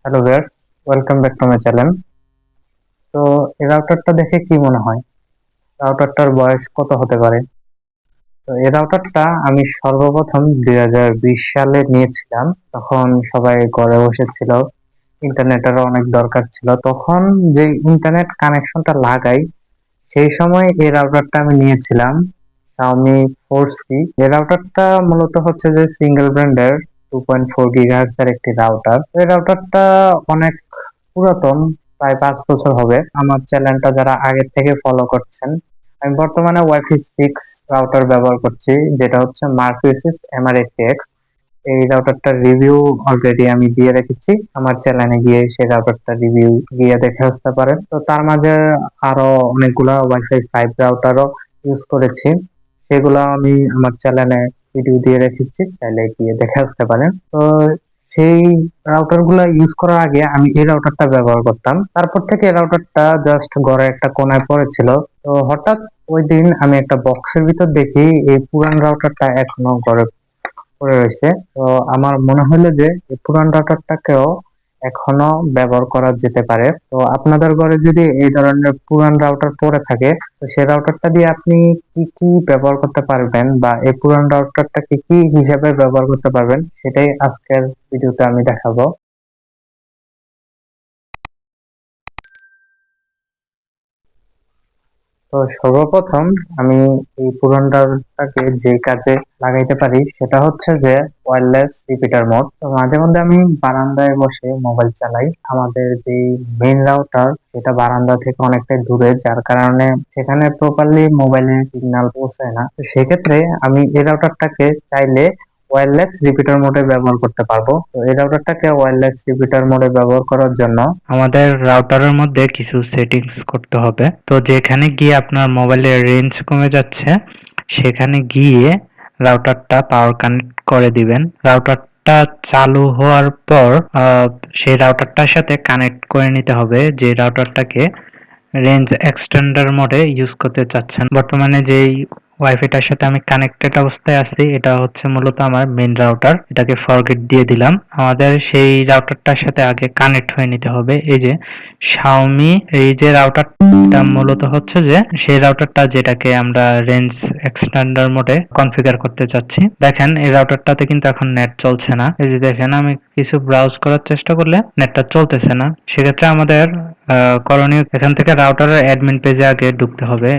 Hello viewers, welcome back to my channel. তো এই রাউটারটা দেখে কি মনে হয়? রাউটারটার বয়স কত হতে পারে? তো এই রাউটারটা আমি সর্বপ্রথম 2020 সালে নিয়েছিলাম। তখন সবাই ঘরে বসেছিল, ইন্টারনেটেরও অনেক দরকার ছিল। তখন যে ইন্টারনেট কানেকশনটা লাগাই, সেই সময় এই রাউটারটা আমি নিয়েছিলাম Xiaomi 4C। এই রাউটারটা মূলত হচ্ছে যে সিঙ্গেল ব্র্যান্ডের 2.4 গিগাহার্টজ এর একটি রাউটার। এই রাউটারটা অনেক পুরাতন, প্রায় 5 বছর হবে। আমার চ্যানেলটা যারা আগের থেকে ফলো করছেন, আমি বর্তমানে ওয়াইফাই 6 রাউটার ব্যবহার করছি, যেটা হচ্ছে মার্কিউসিস MR80X। এই রাউটারটার রিভিউ অলরেডি আমি দিয়ে রেখেছি, আমার চ্যানেলে গিয়ে সেই রাউটারটার রিভিউ গিয়ে দেখে আসতে পারেন। তো তার মাঝে আরো অনেকগুলা ওয়াইফাই 5 রাউটারও ইউজ করেছি, সেগুলো আমি আমার চ্যানেলে ভিডিও দিয়ে রেখেছি, চাইলে গিয়ে দেখে আসতে পারেন। তো সেই রাউটার গুলা ইউজ করার আগে আমি এই রাউটারটা ব্যবহার করতাম, তারপর থেকে এই রাউটারটা জাস্ট ঘরে একটা কোনায় পড়েছিল। তো হঠাৎ ওই দিন আমি একটা বক্সের ভিতর দেখি এই পুরান রাউটারটা এখনো ঘরে পড়ে রয়েছে। তো আমার মনে হলো যে এই পুরান রাউটারটাকেও এখনো ব্যবহার করা যেতে পারে। তো আপনাদের ঘরে যদি এই ধরনের পুরান রাউটার পড়ে থাকে, তো সেই রাউটারটা দিয়ে আপনি কি কি ব্যবহার করতে পারবেন, বা এই পুরান রাউটারটাকে কি হিসাবে ব্যবহার করতে পারবেন, সেটাই আজকের ভিডিওতে আমি দেখাবো। তো সর্বপ্রথম আমি এই পুরনটাকে যে কাজে লাগাইতে পারি সেটা হচ্ছে যে ওয়্যারলেস রিপিটার মোড। তো মাঝে মধ্যে আমি বারান্দায় বসে মোবাইল চালাই, আমাদের যে মেইন রাউটার সেটা বারান্দা থেকে অনেকটাই দূরে, যার কারণে সেখানে প্রপারলি মোবাইলের সিগন্যাল পৌঁছায় না। তো সেক্ষেত্রে আমি এই রাউটারটাকে চাইলে ওয়্যারলেস রিপিটার মোডে ব্যবহার করতে পারবো। তো এই রাউটারটাকে ওয়্যারলেস রিপিটার মোডে ব্যবহার করার জন্য আমাদের রাউটারের মধ্যে কিছু সেটিংস করতে হবে। তো যেখানে গিয়ে আপনার মোবাইলের রেঞ্জ কমে যাচ্ছে, সেখানে গিয়ে রাউটারটা পাওয়ার কানেক্ট করে দিবেন। রাউটারটা চালু হওয়ার পর সেই রাউটারটার সাথে কানেক্ট করে নিতে হবে, যে রাউটারটাকে রেঞ্জ এক্সটেন্ডার মোডে ইউজ করতে চাচ্ছেন। বর্তমানে যেই ওয়াইফাইটার সাথে আমি কানেক্টেড অবস্থায় আছি, এটা হচ্ছে মূলত আমার মেইন রাউটার। এটাকে ফরগেট দিয়ে দিলাম। আমাদের সেই রাউটারটার সাথে আগে কানেক্ট হয়ে নিতে হবে। এই যে Xiaomi, এই যে রাউটারটা মূলত হচ্ছে যে সেই রাউটারটা যেটাকে আমরা রেঞ্জ এক্সটেন্ডার মোডে কনফিগার করতে চাচ্ছি। দেখেন এই রাউটারটাতে কিন্তু এখন নেট চলছে না। এই যে দেখেন আমি কিছু ব্রাউজ করার চেষ্টা করলে নেটটা চলতেছে না। সেক্ষেত্রে আমাদের করণীয়, এখান থেকে রাউটারের অ্যাডমিন পেজে আগে ঢুকতে হবে।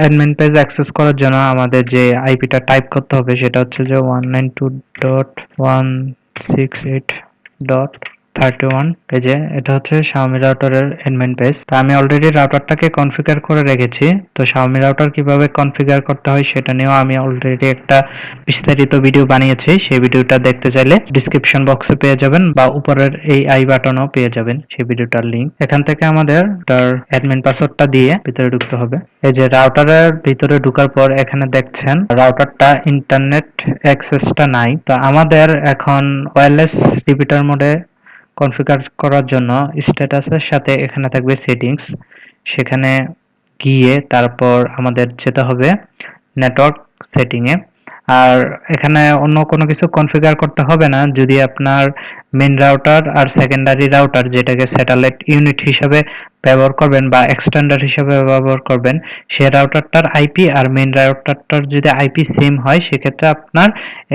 অ্যাডমিন পেজ অ্যাক্সেস করার জন্য আমাদের যে আইপিটা টাইপ করতে হবে সেটা হচ্ছে যে 192.168.31। এই যে এটা হচ্ছে Xiaomi রাউটারের অ্যাডমিন পেজ। তো আমি অলরেডি রাউটারটাকে কনফিগার করে রেখেছি। তো Xiaomi রাউটার কিভাবে কনফিগার করতে হয় সেটা নিয়েও আমি অলরেডি একটা বিস্তারিত ভিডিও বানিয়েছি। সেই ভিডিওটা দেখতে চাইলে ডিসক্রিপশন বক্সে পেয়ে যাবেন, বা উপরের এই আই বাটনও পেয়ে যাবেন সেই ভিডিওটার লিংক। এখান থেকে আমাদের তার অ্যাডমিন পাসওয়ার্ডটা দিয়ে ভিতরে ঢুকতে হবে। এই যে রাউটারের ভিতরে ঢোকার পর এখানে দেখছেন রাউটারটা ইন্টারনেট অ্যাক্সেসটা নাই। তো আমাদের এখন ওয়্যারলেস রিপিটার মোডে কনফিগার করার জন্য স্ট্যাটাসের সাথে এখানে থাকবে সেটিংস, সেখানে গিয়ে তারপর আমাদের যেতে হবে নেটওয়ার্ক সেটিং এ। আর এখানে অন্য কোনো কিছু কনফিগার করতে হবে না। যদি আপনার মেইন রাউটার আর সেকেন্ডারি রাউটার, যেটাকে স্যাটেলাইট ইউনিট হিসাবে ব্যবহার করবেন বা এক্সটেন্ডার হিসাবে ব্যবহার করবেন, সেই রাউটারটার আইপি আর মেইন রাউটারটার যদি আইপি সেম হয়, সেক্ষেত্রে আপনার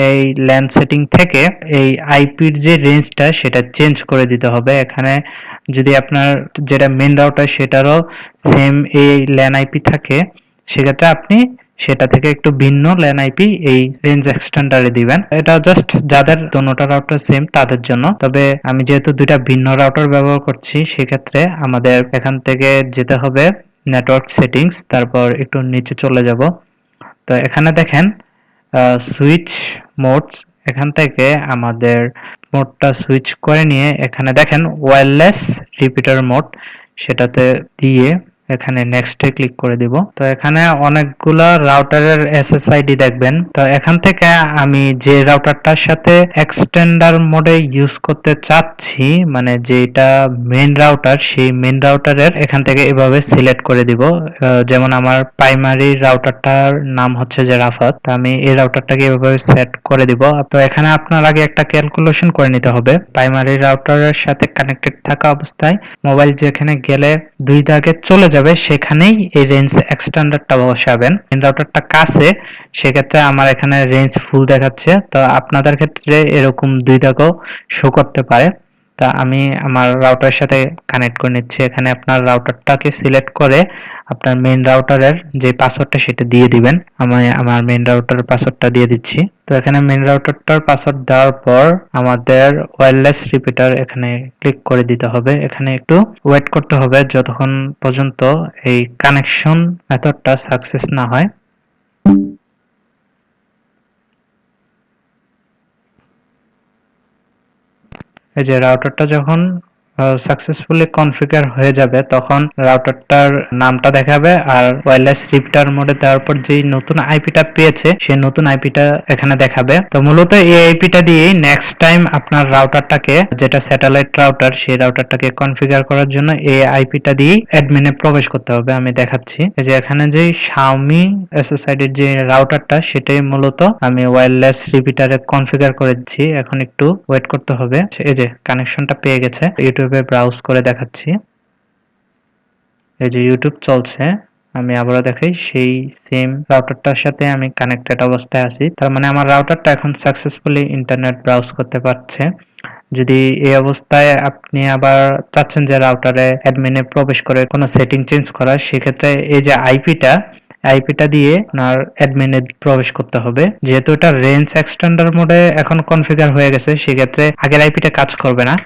এই ল্যান সেটিং থেকে এই আইপির যে রেঞ্জটা সেটা চেঞ্জ করে দিতে হবে। এখানে যদি আপনার যেটা মেইন রাউটার সেটারও সেম এই ল্যান আইপি থাকে, সেক্ষেত্রে আপনি সেটা থেকে একটু ভিন্ন ল্যান আইপি এই রেঞ্জ এক্সটেন্ডারে দিবেন। এটা জাস্ট যাদের দোনোটা রাউটার সেম তাদের জন্য। তবে আমি যেহেতু দুইটা ভিন্ন রাউটার ব্যবহার করছি, সেক্ষেত্রে আমাদের এখান থেকে যেতে হবে নেটওয়ার্ক সেটিংস, তারপর একটু নিচে চলে যাব। তো এখানে দেখেন সুইচ মোডস, এখান থেকে আমাদের মোডটা সুইচ করে নিয়ে এখানে দেখেন ওয়্যারলেস রিপিটার মোড, সেটাতে দিয়ে এখানে নেক্সট এ ক্লিক করে দিব। তো এখানে অনেকগুলা রাউটারের এসএসআইডি দেখবেন। তো এখান থেকে আমি যে রাউটারটার সাথে এক্সটেন্ডার মোডে ইউজ করতে চাচ্ছি, মানে যেটা মেইন রাউটার, সেই মেইন রাউটারের এখান থেকে এভাবে সিলেক্ট করে দিব। যেমন আমার প্রাইমারি রাউটারটার নাম হচ্ছে যে রাফাত, তো আমি এই রাউটারটাকে এভাবে সেট করে দিব। তো এখানে আপনার আগে একটা ক্যালকুলেশন করে নিতে হবে। প্রাইমারি রাউটারের সাথে কানেক্টেড থাকা অবস্থায় মোবাইল যেখানে গেলে 2 দাগে চলে যাবে সেখানেই এই রেঞ্জ এক্সটেন্ডারটা বসাবেন। মেইন রাউটারটা কাছে, সেক্ষেত্রে আমার এখানে রেঞ্জ ফুল দেখাচ্ছে। তো আপনাদের ক্ষেত্রে এরকম 2 দাগও শো করতে পারে। তা আমি আমার রাউটারের সাথে কানেক্ট করে নিচ্ছি। এখানে আপনার রাউটারটাকে সিলেক্ট করে আপনার মেইন রাউটারের যে পাসওয়ার্ডটা সেটা দিয়ে দিবেন। আমি আমার মেইন রাউটারের পাসওয়ার্ডটা দিয়ে দিচ্ছি। তো এখানে মেইন রাউটারটার পাসওয়ার্ড দেওয়ার পর আমাদের ওয়্যারলেস রিপিটার এখানে ক্লিক করে দিতে হবে। এখানে একটু ওয়েট করতে হবে যতক্ষণ পর্যন্ত এই কানেকশন মেথডটা সাকসেস না হয়। এই যে রাউটারটা যখন সাকসেসফুলি কনফিগার হয়ে যাবে তখন রাউটারটার নামটা দেখাবে, আর ওয়্যারলেস রিপিটার মোডে দেওয়ার পর যেই নতুন আইপিটা পেয়েছে সেই নতুন আইপিটা এখানে দেখাবে। তো মূলত এই আইপিটা দিয়েই নেক্সট টাইম আপনার রাউটারটাকে, যেটা স্যাটেলাইট রাউটার, সেই রাউটারটাকে কনফিগার করার জন্য এই আইপিটা দিয়েই অ্যাডমিনে প্রবেশ করতে হবে। আমি দেখাচ্ছি এই যে এখানে যে Xiaomi SSID এর যে রাউটারটা সেটাই মূলত আমি ওয়্যারলেস রিপিটারে কনফিগার করে দিচ্ছি। এখন একটু ওয়েট করতে হবে। এই যে কানেকশনটা পেয়ে গেছে। ইউটিউবে ব্রাউজ করে দেখাচ্ছি। এই যে ইউটিউব চলছে। আমি আবারও দেখাই, সেই সেম রাউটারটার সাথে আমি কানেক্টেড অবস্থায় আছি। তার মানে আমার রাউটারটা এখন সাকসেসফুলি ইন্টারনেট ব্রাউজ করতে পারছে। যদি এই অবস্থায় আপনি আবার চাচ্ছেন যে রাউটারে অ্যাডমিনে প্রবেশ করে কোনো সেটিং চেঞ্জ করার, সেক্ষেত্রে এই যে আইপিটা দিয়ে আপনার অ্যাডমিনে প্রবেশ করতে হবে। যেহেতু এটা রেঞ্জ এক্সটেন্ডার মোডে এখন কনফিগার হয়ে গেছে, সেক্ষেত্রে আগের আইপিটা কাজ করবে না।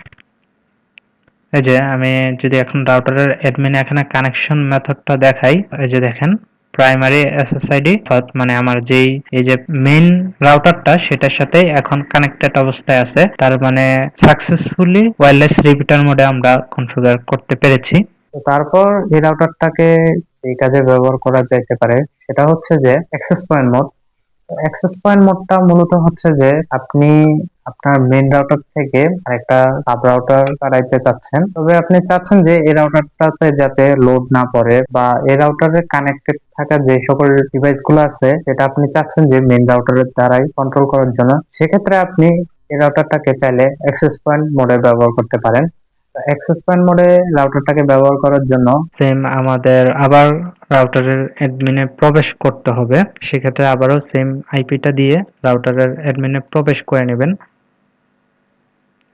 এই যে আমি যদি এখন রাউটারের অ্যাডমিনে এখানে কানেকশন মেথডটা দেখাই, এই যে দেখেন প্রাইমারি এসএসআইডি মানে আমার যেই এই যে মেইন রাউটারটা সেটার সাথে এখন কানেক্টেড অবস্থায় আছে। তার মানে সাকসেসফুলি ওয়্যারলেস রিপিটার মোডে আমরা কনফিগার করতে পেরেছি। তো তারপর এই রাউটারটাকে এই কাজে ব্যবহার করা যেতে পারে সেটা হচ্ছে যে access point mode. Access point মোডটা মূলত হচ্ছে যে আপনি আপনার মেইন রাউটার থেকে আরেকটা সাব রাউটার বানাইতে চাচ্ছেন, তবে আপনি চাচ্ছেন যে এই রাউটারটাতে যাতে লোড না পড়ে, বা এই রাউটারে কানেক্টেড থাকা যে সকল ডিভাইস গুলো আছে সেটা আপনি চাচ্ছেন যে মেইন রাউটারের দ্বারাই কন্ট্রোল করার জন্য, সেক্ষেত্রে আপনি এই রাউটারটাকে চাইলে অ্যাক্সেস পয়েন্ট মোডে ব্যবহার করতে পারেন। অ্যাক্সেস পয়েন্ট মোডে রাউটারটাকে ব্যবহার করার জন্য সেম আমাদের আবার রাউটারের অ্যাডমিনে প্রবেশ করতে হবে। সেক্ষেত্রে আবারও সেম আইপিটা দিয়ে রাউটারের অ্যাডমিনে প্রবেশ করে নেবেন।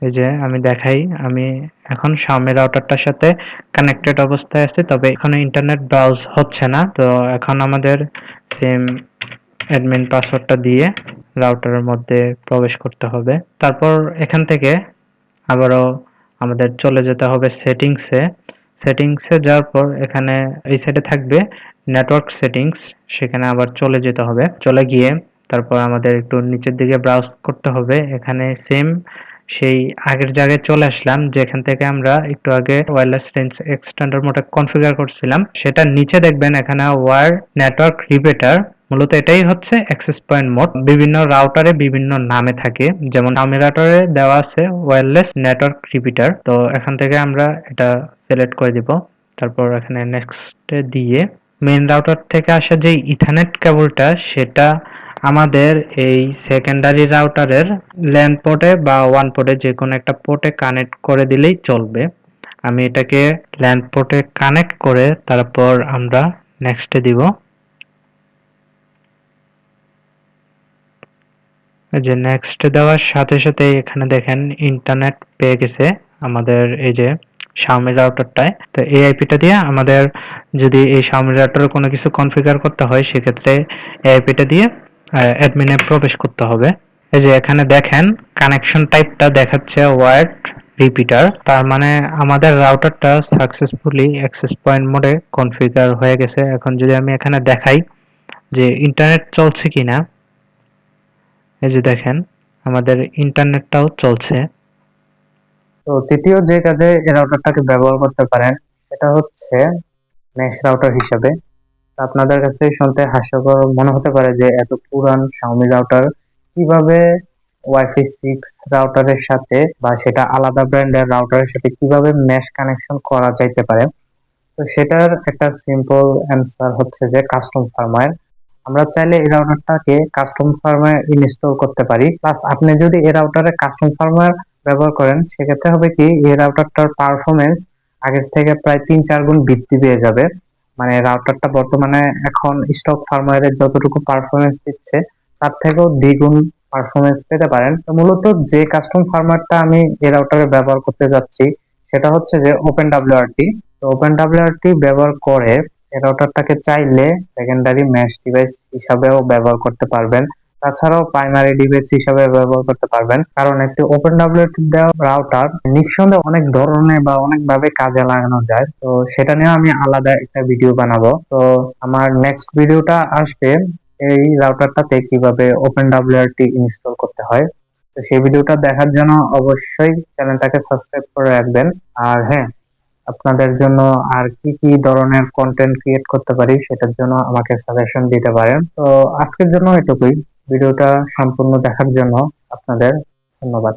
এই যে আমি দেখাই, আমি এখন Xiaomi রাউটারটার সাথে কানেক্টেড অবস্থায় আছে, তবে এখানে ইন্টারনেট ব্রাউজ হচ্ছে না। তো এখন আমাদের সেম অ্যাডমিন পাসওয়ার্ডটা দিয়ে রাউটারের মধ্যে প্রবেশ করতে হবে। তারপর এখান থেকে আবারও আমাদের চলে যেতে হবে সেটিংসে। সেটিংসে যাওয়ার পর এখানে এই সাইডে থাকবে নেটওয়ার্ক সেটিংস, সেখানে আবার চলে যেতে হবে। চলে গিয়ে তারপর আমাদের একটু নিচের দিকে ব্রাউজ করতে হবে। এখানে সেম সেই আগের জায়গায় চলে আসলাম যেখান থেকে আমরা একটু আগে ওয়্যারলেস রেঞ্জ এক্সটেন্ডার মোডে কনফিগার করছিলাম। সেটার নিচে দেখবেন এখানে ওয়্যার নেটওয়ার্ক রিপিটার, মূলত এটাই হচ্ছে অ্যাক্সেস পয়েন্ট মোড। বিভিন্ন রাউটারে বিভিন্ন নামে থাকে, যেমন Xiaomi রাউটারে দেওয়া আছে ওয়্যারলেস নেটওয়ার্ক রিপিটার। তো এখান থেকে আমরা এটা সিলেক্ট করে দিব। তারপর এখানে নেক্সট দিয়ে মেইন রাউটার থেকে আসা যে ইথারনেট কেবলটা সেটা আমাদের এই সেকেন্ডারি রাউটারের ল্যান পোর্টে বা ওয়ান পোর্টে যে কোনো একটা পোর্টে কানেক্ট করে দিলেই চলবে। আমি এটাকে ল্যান পোর্টে কানেক্ট করে তারপর আমরা নেক্সটে দিব। যে নেক্সট দেওয়ার সাথে সাথে এখানে দেখেন ইন্টারনেট পেয়ে গেছে আমাদের এই যে Xiaomi রাউটারটায়। তো এই আইপিটা দিয়ে আমাদের যদি এই Xiaomi রাউটারে কোনো কিছু কনফিগার করতে হয় সেক্ষেত্রে এই আইপিটা দিয়ে অ্যাডমিনে প্রবেশ করতে হবে। এই যে এখানে দেখেন কানেকশন টাইপটা দেখাচ্ছে ওয়ার্ড রিপিটার, তার মানে আমাদের রাউটারটা সাকসেসফুলি অ্যাক্সেস পয়েন্ট মোডে কনফিগার হয়ে গেছে। এখন যদি আমি এখানে দেখাই যে ইন্টারনেট চলছে কিনা, এই যে দেখেন আমাদের ইন্টারনেটটাও চলছে। তো তৃতীয় যে কাজে এই রাউটারটাকে ব্যবহার করতে পারেন সেটা হচ্ছে মেশ রাউটার হিসাবে। তো আপনাদের কাছে শুনতে হাস্যকর মনে হতে পারে যে এত পুরান Xiaomi রাউটার কিভাবে ওয়াইফাই 6 রাউটারের সাথে বা সেটা আলাদা ব্র্যান্ডের রাউটারের সাথে কিভাবে মেশ কানেকশন করা যাইতে পারে। তো সেটার একটা সিম্পল অ্যান্সার হচ্ছে যে কাস্টম ফার্মওয়্যার। আমরা চাইলে এই রাউটারটাকে কাস্টম ফার্মওয়্যার ইনস্টল করতে পারি। প্লাস আপনি যদি এই রাউটারে কাস্টম ফার্মওয়্যার ব্যবহার করেন সেক্ষেত্রে হবে কি এই রাউটারটার পারফরমেন্স আগের থেকে প্রায় 3-4 গুণ বৃদ্ধি পেয়ে যাবে। মানে রাউটারটা বর্তমানে এখন স্টক ফার্মওয়্যারের যতটুকু পারফরমেন্স দিচ্ছে তার থেকেও দ্বিগুণ পারফরমেন্স পেতে পারেন। তো মূলত যে কাস্টম ফার্মওয়্যারটা আমি এই রাউটারে ব্যবহার করতে যাচ্ছি সেটা হচ্ছে যে OpenWRT। তো OpenWRT ব্যবহার করে এই রাউটারটাকে চাইলে সেকেন্ডারি মেশ ডিভাইস হিসাবেও ব্যবহার করতে পারবেন। তাছাড়াও প্রাইমারি ডিভাইস হিসাবে ব্যবহার করতে পারবেন। কারণ একটি OpenWRT দেওয়া রাউটার নিঃসন্দেহে অনেক ধরনের বা অনেক ভাবে কাজে লাগানো যায়। তো সেটা নিয়ে আমি আলাদা একটা ভিডিও বানাবো। তো আমার নেক্সট ভিডিওটা আসবে এই রাউটারটাতে কিভাবে OpenWRT ইনস্টল করতে হয়। তো সেই ভিডিওটা দেখার জন্য অবশ্যই চ্যানেলটাকে সাবস্ক্রাইব করে রাখবেন। আর হ্যাঁ, আপনাদের জন্য আর কি কি ধরনের কন্টেন্ট ক্রিয়েট করতে পারি সেটার জন্য আমাকে সাজেশন দিতে পারেন। তো আজকের জন্য এটুকুই। ভিডিওটা সম্পূর্ণ দেখার জন্য আপনাদের ধন্যবাদ।